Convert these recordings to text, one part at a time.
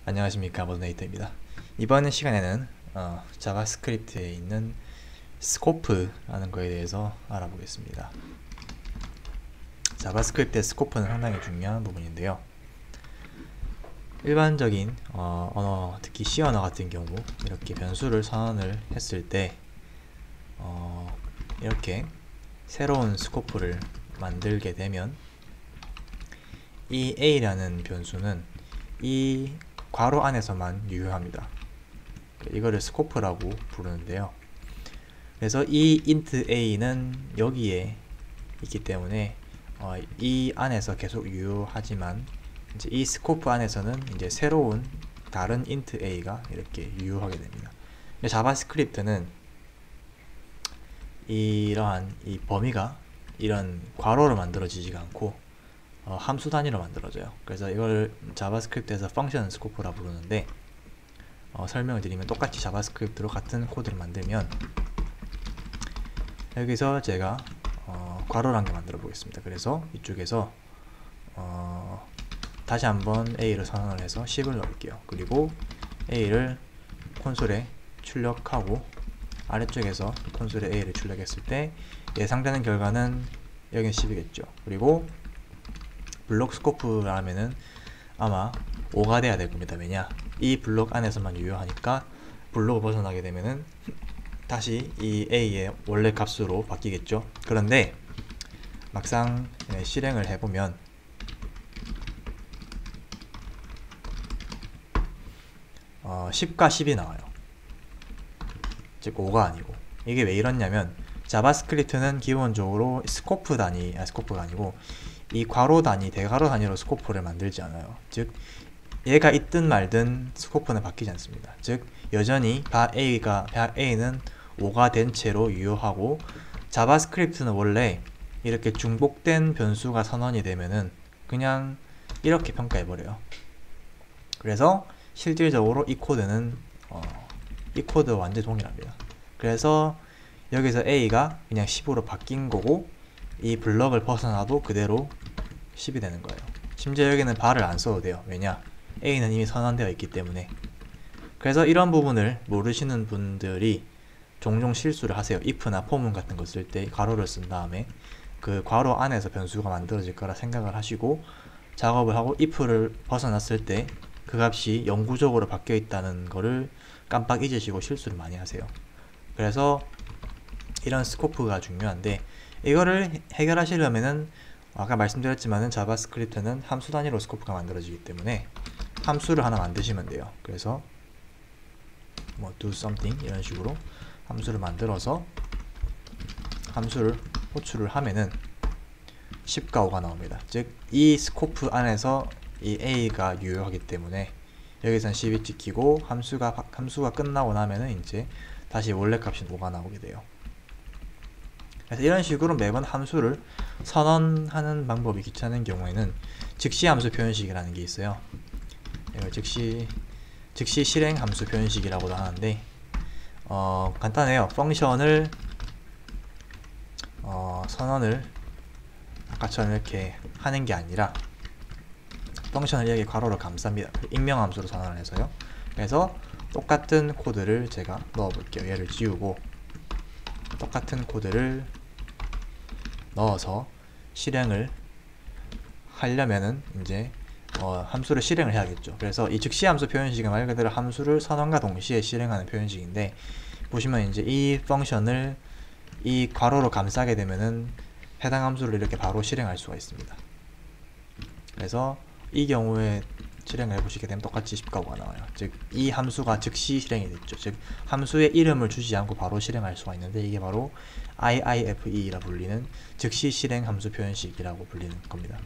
안녕하십니까, 머드네이터입니다. 이번 시간에는 자바스크립트에 있는 스코프라는 거에 대해서 알아보겠습니다. 자바스크립트의 스코프는 상당히 중요한 부분인데요. 일반적인 언어, 특히 C 언어 같은 경우 이렇게 변수를 선언을 했을 때 이렇게 새로운 스코프를 만들게 되면 이 A라는 변수는 이 괄호 안에서만 유효합니다. 이거를 스코프라고 부르는데요. 그래서 이 int a는 여기에 있기 때문에 이 안에서 계속 유효하지만 이제 이 스코프 안에서는 이제 새로운 다른 int a가 이렇게 유효하게 됩니다. 자바스크립트는 이러한 이 범위가 이런 괄호로 만들어지지가 않고 함수 단위로 만들어져요. 그래서 이걸 자바스크립트에서 펑션 스코프라 부르는데 설명을 드리면 똑같이 자바스크립트로 같은 코드를 만들면 여기서 제가 괄호를 한 개 만들어 보겠습니다. 그래서 이쪽에서 다시 한번 A를 선언을 해서 10을 넣을게요. 그리고 A를 콘솔에 출력하고 아래쪽에서 콘솔에 A를 출력했을 때 예상되는 결과는 여기는 10이겠죠. 그리고 블록 스코프라면은 아마 5가 돼야 될 겁니다. 왜냐? 이 블록 안에서만 유효하니까 블록을 벗어나게 되면은 다시 이 A의 원래 값으로 바뀌겠죠. 그런데 막상 실행을 해보면 10과 10이 나와요. 즉 5가 아니고. 이게 왜 이렇냐면 자바스크립트는 기본적으로 스코프가 아니고 이 괄호 단위, 대괄호 단위로 스코프를 만들지 않아요. 즉 얘가 있든 말든 스코프는 바뀌지 않습니다. 즉 여전히 A는 5가 된 채로 유효하고 자바스크립트는 원래 이렇게 중복된 변수가 선언이 되면은 그냥 이렇게 평가해버려요. 그래서 실질적으로 이 코드는 이 코드와 완전히 동일합니다. 그래서 여기서 A가 그냥 10으로 바뀐 거고 이 블럭을 벗어나도 그대로 10이 되는 거예요. 심지어 여기는 bar을 안 써도 돼요. 왜냐? A는 이미 선언되어 있기 때문에. 그래서 이런 부분을 모르시는 분들이 종종 실수를 하세요. if나 포문 같은 거 쓸 때 괄호를 쓴 다음에 그 괄호 안에서 변수가 만들어질 거라 생각을 하시고 작업을 하고 if를 벗어났을 때 그 값이 영구적으로 바뀌어 있다는 거를 깜빡 잊으시고 실수를 많이 하세요. 그래서 이런 스코프가 중요한데 이거를 해결하시려면은 아까 말씀드렸지만은 자바스크립트는 함수 단위로 스코프가 만들어지기 때문에 함수를 하나 만드시면 돼요. 그래서 뭐 do something 이런 식으로 함수를 만들어서 함수를 호출을 하면은 10과 5가 나옵니다. 즉 이 스코프 안에서 이 A가 유효하기 때문에 여기선 10이 찍히고 함수가 끝나고 나면은 이제 다시 원래 값인 5가 나오게 돼요. 그래서 이런 식으로 매번 함수를 선언하는 방법이 귀찮은 경우에는 즉시 함수 표현식이라는 게 있어요. 이걸 즉시 실행 함수 표현식이라고도 하는데 간단해요. 펑션을 선언을 아까처럼 이렇게 하는 게 아니라 펑션을 여기 괄호로 감쌉니다. 익명 함수로 선언을 해서요. 그래서 똑같은 코드를 제가 넣어 볼게요. 얘를 지우고 똑같은 코드를 넣어서 실행을 하려면은 이제 함수를 실행을 해야겠죠. 그래서 이 즉시 함수 표현식은 말 그대로 함수를 선언과 동시에 실행하는 표현식인데 보시면 이제 이 펑션을 이 괄호로 감싸게 되면은 해당 함수를 이렇게 바로 실행할 수가 있습니다. 그래서 이 경우에 실행을 해보시게 되면 똑같이 10과 5가 나와요. 즉 이 함수가 즉시 실행이 됐죠. 즉 함수의 이름을 주지 않고 바로 실행할 수가 있는데 이게 바로 IIFE라 불리는 즉시 실행 함수 표현식이라고 불리는 겁니다.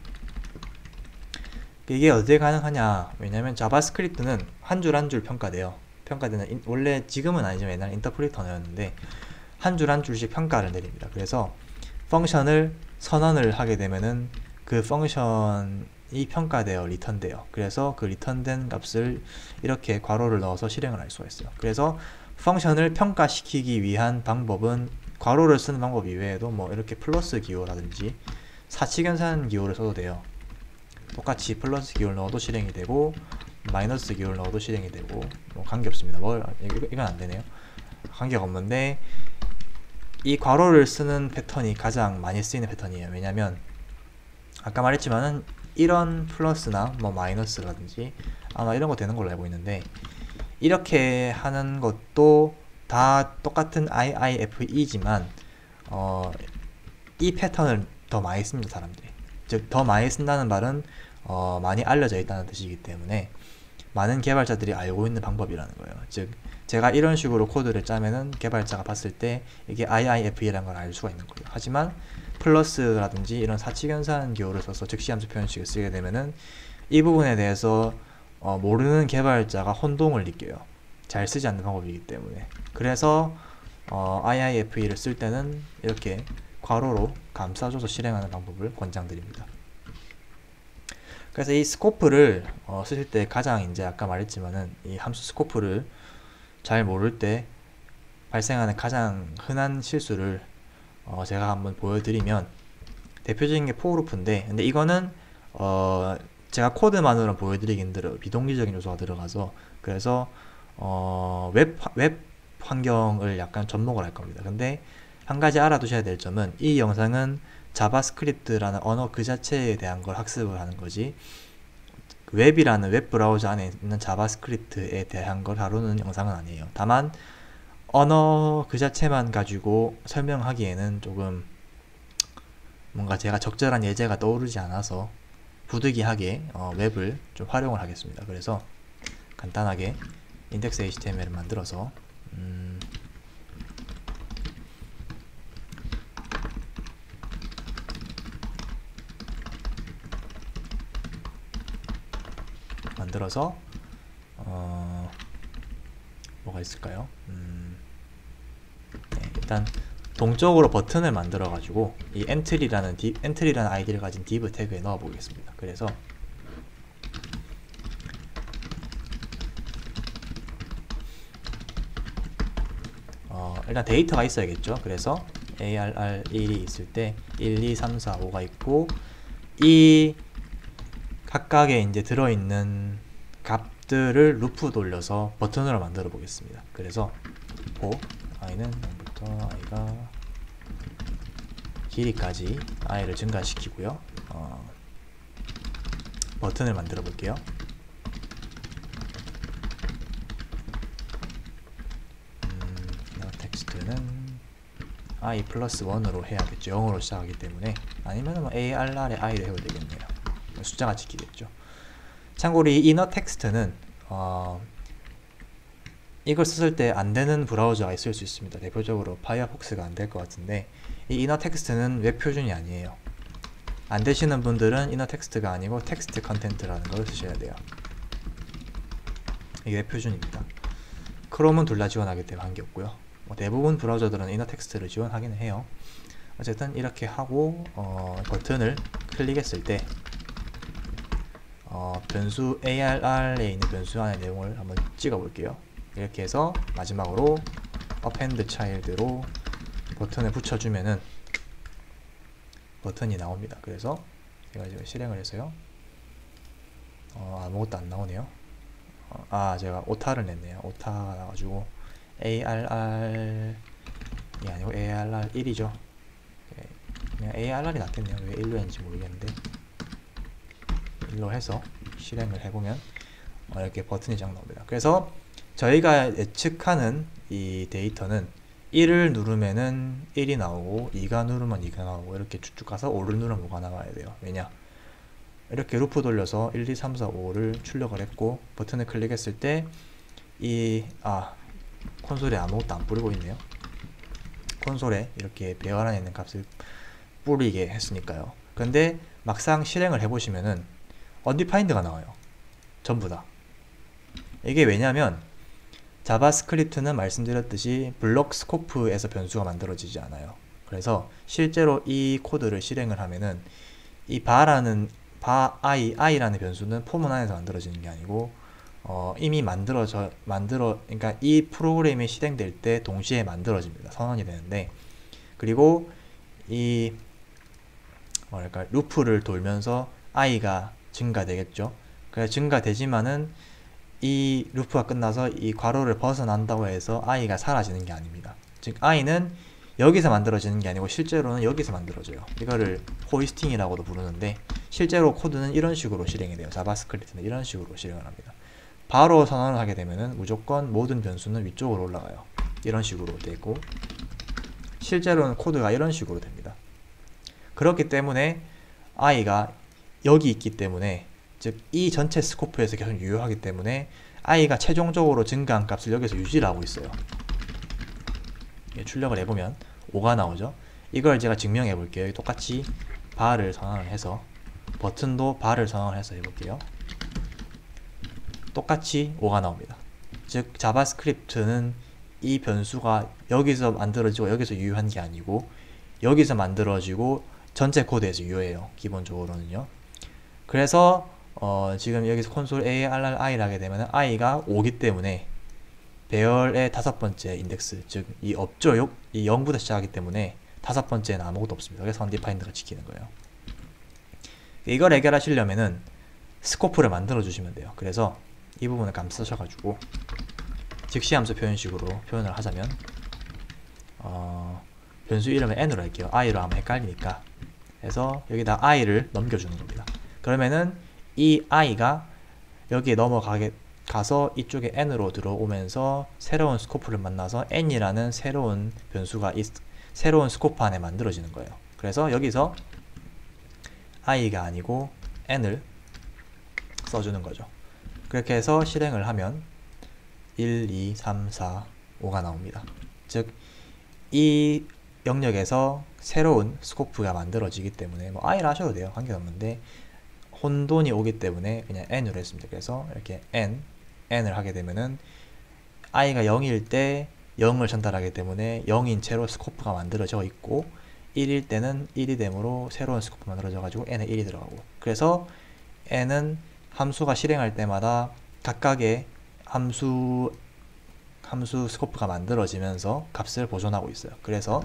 이게 어떻게 가능하냐? 왜냐면 자바스크립트는 한 줄 한 줄 평가돼요. 평가되는 원래 지금은 아니지만 옛날 인터프리터 언어였는데 한 줄 한 줄씩 평가를 내립니다. 그래서 펑션을 선언을 하게 되면은 그 펑션이 평가되어 리턴돼요. 그래서 그 리턴된 값을 이렇게 괄호를 넣어서 실행을 할 수가 있어요. 그래서 펑션을 평가시키기 위한 방법은 괄호를 쓰는 방법 이외에도 뭐 이렇게 플러스 기호라든지 사칙연산 기호를 써도 돼요. 똑같이 플러스 기호를 넣어도 실행이 되고 마이너스 기호를 넣어도 실행이 되고 뭐 관계없습니다. 이건 안 되네요. 관계가 없는데 이 괄호를 쓰는 패턴이 가장 많이 쓰이는 패턴이에요. 왜냐면 아까 말했지만은 이런 플러스나 뭐 마이너스라든지 아마 이런 거 되는 걸로 알고 있는데 이렇게 하는 것도 다 똑같은 IIFE지만 이 패턴을 더 많이 씁니다, 사람들이. 즉 더 많이 쓴다는 말은 많이 알려져 있다는 뜻이기 때문에 많은 개발자들이 알고 있는 방법이라는 거예요. 즉 제가 이런 식으로 코드를 짜면은 개발자가 봤을 때 이게 IIFE라는 걸 알 수가 있는 거예요. 하지만 플러스라든지 이런 사칙연산 기호를 써서 즉시함수 표현식을 쓰게 되면은 이 부분에 대해서 모르는 개발자가 혼동을 느껴요. 잘 쓰지 않는 방법이기 때문에. 그래서 IIFE를 쓸 때는 이렇게 괄호로 감싸줘서 실행하는 방법을 권장드립니다. 그래서 이 스코프를 쓰실 때 가장 이제 아까 말했지만은 이 함수 스코프를 잘 모를 때 발생하는 가장 흔한 실수를 제가 한번 보여드리면 대표적인 게 포르프인데 근데 이거는 제가 코드만으로 보여드리기 힘들어요. 비동기적인 요소가 들어가서. 그래서 웹 환경을 약간 접목을 할 겁니다. 근데 한 가지 알아두셔야 될 점은 이 영상은 자바스크립트라는 언어 그 자체에 대한 걸 학습을 하는 거지 웹이라는 웹 브라우저 안에 있는 자바스크립트에 대한 걸 다루는 영상은 아니에요. 다만 언어 그 자체만 가지고 설명하기에는 조금 뭔가 제가 적절한 예제가 떠오르지 않아서 부득이하게 웹을 좀 활용을 하겠습니다. 그래서 간단하게 인덱스 HTML을 만들어서 뭐가 있을까요? 네, 일단 동적으로 버튼을 만들어 가지고 이 엔트리라는 아이디를 가진 div 태그에 넣어 보겠습니다. 그래서 일단 데이터가 있어야겠죠. 그래서 ARR1이 있을 때 1, 2, 3, 4, 5가 있고 이 각각에 이제 들어있는 값들을 루프 돌려서 버튼으로 만들어 보겠습니다. 그래서 i는 0부터 i가 길이까지 i를 증가시키고요. 버튼을 만들어 볼게요. 텍스트는 i 플러스 1으로 해야겠죠. 0으로 시작하기 때문에. 아니면 뭐 ARR에 i를 해도 되겠네요. 숫자가 지키겠죠. 참고로 이 이너 텍스트는 이걸 썼을 때 안되는 브라우저가 있을 수 있습니다. 대표적으로 파이어폭스가 안 될 것 같은데 이 이너 텍스트는 웹 표준이 아니에요. 안 되시는 분들은 이너 텍스트가 아니고 텍스트 컨텐트라는 걸 쓰셔야 돼요. 이게 웹 표준입니다. 크롬은 둘 다 지원하기 때문에 관계없고요. 대부분 브라우저들은 이너 텍스트를 지원하기는 해요. 어쨌든 이렇게 하고 버튼을 클릭했을 때 변수 ARR에 있는 변수 안의 내용을 한번 찍어 볼게요. 이렇게 해서 마지막으로 append child로 버튼을 붙여주면은 버튼이 나옵니다. 그래서 제가 지금 실행을 해서요. 아무것도 안 나오네요. 제가 오타를 냈네요. 오타가 나가지고 ARR이 아니고 ARR1이죠. 그냥 ARR이 낫겠네요. 왜 1로 했는지 모르겠는데 1로 해서 실행을 해보면 이렇게 버튼이 쫙 나옵니다. 그래서 저희가 예측하는 이 데이터는 1을 누르면은 1이 나오고 2가 누르면 2가 나오고 이렇게 쭉쭉 가서 5를 누르면 5가 나와야 돼요. 왜냐? 이렇게 루프 돌려서 1, 2, 3, 4, 5를 출력을 했고 버튼을 클릭했을 때 콘솔에 아무것도 안 뿌리고 있네요. 콘솔에 이렇게 배열 안에 있는 값을 뿌리게 했으니까요. 근데 막상 실행을 해보시면은 undefined가 나와요. 전부 다. 이게 왜냐면 자바스크립트는 말씀드렸듯이 블록 스코프에서 변수가 만들어지지 않아요. 그래서 실제로 이 코드를 실행을 하면은 이 i라는 변수는 포문 안에서 만들어지는 게 아니고 이미 그러니까 이 프로그램이 실행될 때 동시에 만들어집니다. 선언이 되는데 그리고 이 루프를 돌면서 i가 증가되겠죠. 그래서 증가되지만은 이 루프가 끝나서 이 괄호를 벗어난다고 해서 i가 사라지는 게 아닙니다. 즉 i는 여기서 만들어지는 게 아니고 실제로는 여기서 만들어져요. 이거를 호이스팅이라고도 부르는데 실제로 코드는 이런 식으로 실행이 돼요. 자바스크립트는 이런 식으로 실행을 합니다. 바로 선언을 하게 되면은 무조건 모든 변수는 위쪽으로 올라가요. 이런 식으로 되고 실제로는 코드가 이런 식으로 됩니다. 그렇기 때문에 i가 여기 있기 때문에 즉 이 전체 스코프에서 계속 유효하기 때문에 i가 최종적으로 증가한 값을 여기서 유지를 하고 있어요. 출력을 해보면 5가 나오죠. 이걸 제가 증명해 볼게요. 똑같이 bar을 선언을 해서 버튼도 bar을 선언을 해서 해볼게요. 똑같이 5가 나옵니다. 즉 자바스크립트는 이 변수가 여기서 만들어지고 여기서 유효한 게 아니고 여기서 만들어지고 전체 코드에서 유효해요. 기본적으로는요. 그래서 지금 여기서 콘솔 ARRI를 하게 되면 i가 5기 때문에 배열의 5번째 인덱스, 즉 이 없죠. 이 0부터 시작하기 때문에 5번째는 아무것도 없습니다. 그래서 undefined가 지키는 거예요. 이걸 해결하시려면은 스코프를 만들어 주시면 돼요. 그래서 이 부분을 감싸셔가지고 즉시함수 표현식으로 표현을 하자면 변수 이름을 n으로 할게요. i로 하면 헷갈리니까. 그래서 여기다 i를 넘겨주는 겁니다. 그러면은 이 i가 여기에 가서 이쪽에 n으로 들어오면서 새로운 스코프를 만나서 n이라는 새로운 변수가 이 새로운 스코프 안에 만들어지는 거예요. 그래서 여기서 i가 아니고 n을 써주는 거죠. 그렇게 해서 실행을 하면 1, 2, 3, 4, 5가 나옵니다. 즉 이 영역에서 새로운 스코프가 만들어지기 때문에 뭐 i를 하셔도 돼요. 관계없는데 혼돈이 오기 때문에 그냥 n으로 했습니다. 그래서 이렇게 n을 하게 되면은 i가 0일 때 0을 전달하기 때문에 0인 채로 스코프가 만들어져 있고 1일 때는 1이 되므로 새로운 스코프 만들어져 가지고 n에 1이 들어가고 그래서 n은 함수가 실행할 때마다 각각의 함수 스코프가 만들어지면서 값을 보존하고 있어요. 그래서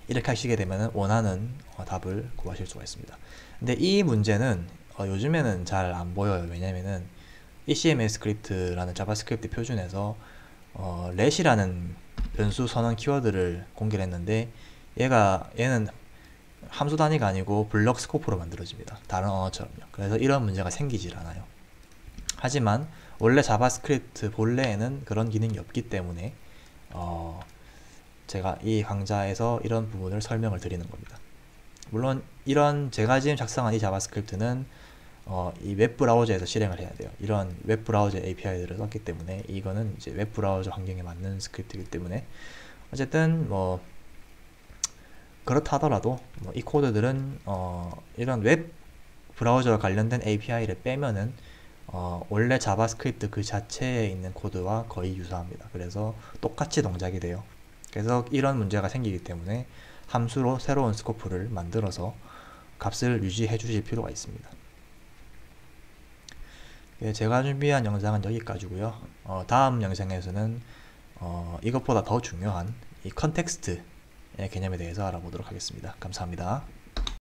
이렇게 하시게 되면 원하는 답을 구하실 수가 있습니다. 근데 이 문제는 요즘에는 잘 안 보여요. 왜냐면은 ECML 스크립트라는 자바스크립트 표준에서 let이라는 변수 선언 키워드를 공개를 했는데 얘는 함수 단위가 아니고 블럭 스코프로 만들어집니다. 다른 언어처럼요. 그래서 이런 문제가 생기질 않아요. 하지만 원래 자바스크립트 본래에는 그런 기능이 없기 때문에 제가 이 강좌에서 이런 부분을 설명을 드리는 겁니다. 물론 이런 제가 지금 작성한 이 자바스크립트는 이 웹브라우저에서 실행을 해야 돼요. 이런 웹브라우저 API들을 썼기 때문에 이거는 이제 웹브라우저 환경에 맞는 스크립트이기 때문에 어쨌든 뭐 그렇다 하더라도 이 코드들은 이런 웹브라우저와 관련된 API를 빼면은 원래 자바스크립트 그 자체에 있는 코드와 거의 유사합니다. 그래서 똑같이 동작이 돼요. 그래서 이런 문제가 생기기 때문에 함수로 새로운 스코프를 만들어서 값을 유지해 주실 필요가 있습니다. 제가 준비한 영상은 여기까지고요. 다음 영상에서는 이것보다 더 중요한 이 컨텍스트의 개념에 대해서 알아보도록 하겠습니다. 감사합니다.